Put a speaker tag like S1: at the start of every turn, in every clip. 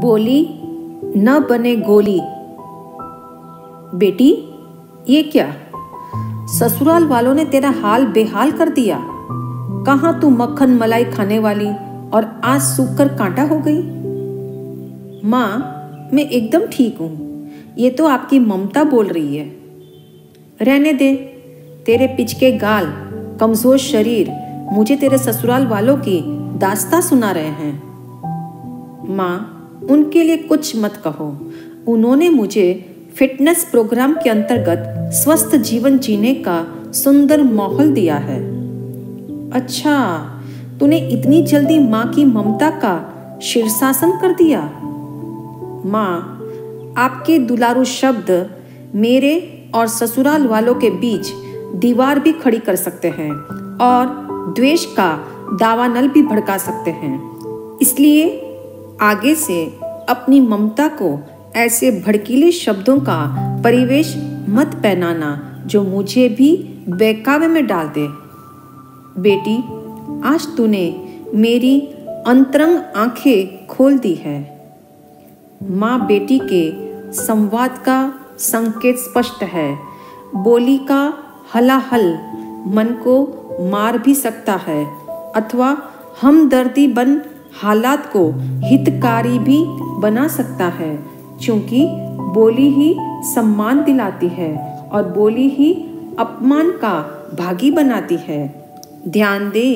S1: बोली न बने गोली। बेटी ये क्या, ससुराल वालों ने तेरा हाल बेहाल कर दिया। कहाँ तू मक्खन मलाई खाने वाली और आज सूख कर कांटा हो गई। माँ मैं एकदम ठीक हूँ, ये तो आपकी ममता बोल रही है। रहने दे, तेरे पिचके गाल कमजोर शरीर मुझे तेरे ससुराल वालों की दास्तां सुना रहे हैं। माँ उनके लिए कुछ मत कहो, उन्होंने मुझे फिटनेस प्रोग्राम के अंतर्गत स्वस्थ जीवन जीने का सुंदर माहौल दिया है। अच्छा, तूने इतनी जल्दी माँ की ममता का शीर्षासन कर दिया। माँ आपके दुलारू शब्द मेरे और ससुराल वालों के बीच दीवार भी खड़ी कर सकते हैं और द्वेष का दावानल भी भड़का सकते हैं। इसलिए आगे से अपनी ममता को ऐसे भड़कीले शब्दों का परिवेश मत पहनाना जो मुझे भी बहकावे में डाल दे। बेटी आज तूने मेरी अंतरंग आंखें खोल दी है। माँ बेटी के संवाद का संकेत स्पष्ट है। बोली का हलाहल मन को मार भी सकता है अथवा हमदर्दी बन हालात को हितकारी भी बना सकता है, क्योंकि बोली ही सम्मान दिलाती है और बोली ही अपमान का भागी बनाती है। ध्यान दे,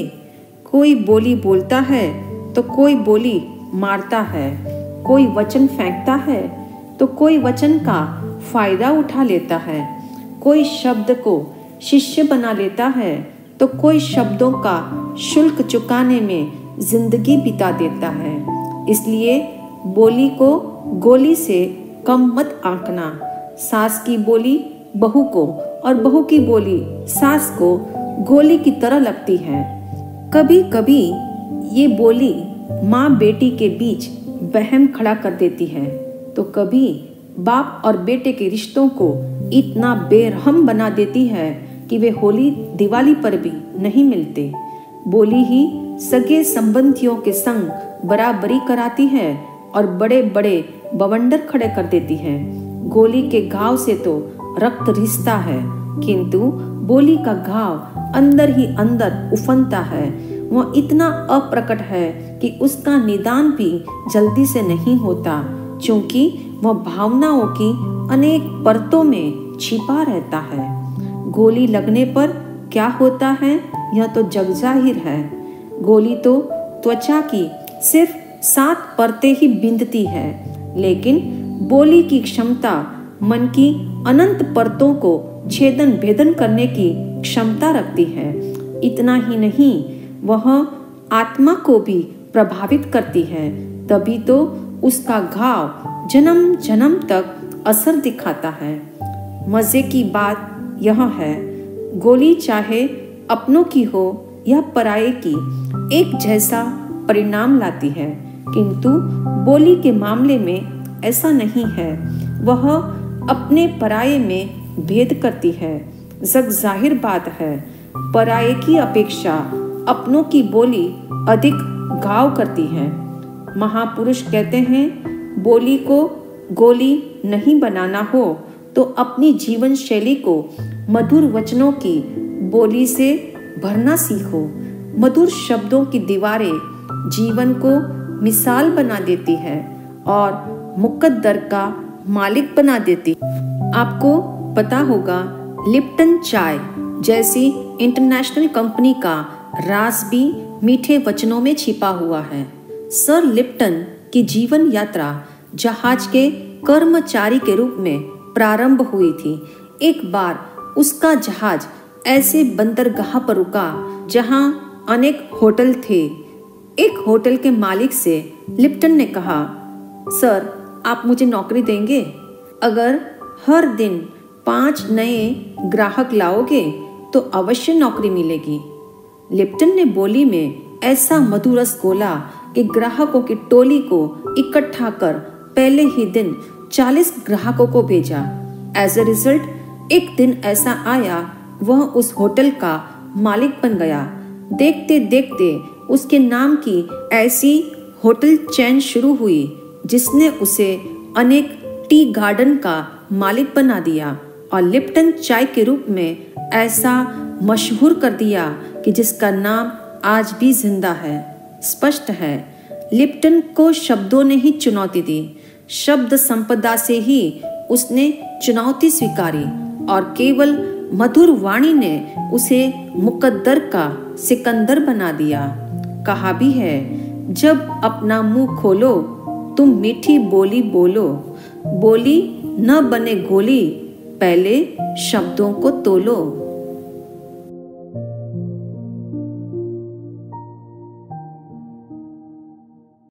S1: कोई बोली बोलता है तो कोई बोली मारता है, कोई वचन फेंकता है तो कोई वचन का फायदा उठा लेता है, कोई शब्द को शिष्य बना लेता है तो कोई शब्दों का शुल्क चुकाने में जिंदगी बिता देता है। इसलिए बोली को गोली से कम मत आंकना। सास की बोली बहू को और बहू की बोली सास को गोली की तरह लगती है। कभी कभी ये बोली माँ बेटी के बीच वहम खड़ा कर देती है तो कभी बाप और बेटे के रिश्तों को इतना बेरहम बना देती है कि वे होली दिवाली पर भी नहीं मिलते। बोली ही सगे संबंधियों के संग बराबरी कराती है और बड़े बड़े बवंडर खड़े कर देती है। गोली के घाव से तो रक्त रिसता है, किंतु बोली का घाव अंदर ही अंदर उफनता है। वह इतना अप्रकट है कि उसका निदान भी जल्दी से नहीं होता, क्योंकि वह भावनाओं की अनेक परतों में छिपा रहता है। गोली लगने पर क्या होता है यह तो जग जाहिर है। गोली तो त्वचा की सिर्फ 7 परतें ही बिंदती है, लेकिन बोली की क्षमता मन की अनंत परतों को छेदन भेदन करने की क्षमता रखती है। इतना ही नहीं, वह आत्मा को भी प्रभावित करती है, तभी तो उसका घाव जन्म जन्म तक असर दिखाता है। मजे की बात यह है, गोली चाहे अपनों की हो या पराये की एक जैसा परिणाम लाती है, किंतु बोली के मामले में ऐसा नहीं है। वह अपने पराये में भेद करती है। जग जाहिर बात है, पराये की अपेक्षा अपनों की बोली अधिक घाव करती है। महापुरुष कहते हैं, बोली को गोली नहीं बनाना हो तो अपनी जीवन शैली को मधुर वचनों की बोली से भरना सीखो। मधुर शब्दों की दीवारें जीवन को मिसाल बना देती है और मुकद्दर का मालिक बना देती। आपको पता होगा, लिप्टन चाय जैसी इंटरनेशनल कंपनी का राज भी मीठे वचनों में छिपा हुआ है। सर लिप्टन की जीवन यात्रा जहाज के कर्मचारी के रूप में प्रारंभ हुई थी। एक बार उसका जहाज ऐसे बंदरगाह पर रुका जहां अनेक होटल थे। एक होटल के मालिक से लिप्टन ने कहा, सर आप मुझे नौकरी देंगे? अगर हर दिन 5 नए ग्राहक लाओगे तो अवश्य नौकरी मिलेगी। लिप्टन ने बोली में ऐसा मधुरस घोला कि ग्राहकों की टोली को इकट्ठा कर पहले ही दिन 40 ग्राहकों को भेजा। एज ए रिजल्ट एक दिन ऐसा आया, वह उस होटल का मालिक बन गया। देखते देखते उसके नाम की ऐसी होटल चेन शुरू हुई जिसने उसे अनेक टी गार्डन का मालिक बना दिया और लिप्टन चाय के रूप में ऐसा मशहूर कर दिया कि जिसका नाम आज भी जिंदा है। स्पष्ट है, लिप्टन को शब्दों ने ही चुनौती दी। शब्द संपदा से ही उसने चुनौती स्वीकारी और केवल मधुर वाणी ने उसे मुकद्दर का सिकंदर बना दिया। कहा भी है, जब अपना मुंह खोलो तुम मीठी बोली बोलो, बोली न बने गोली, पहले शब्दों को तोलो।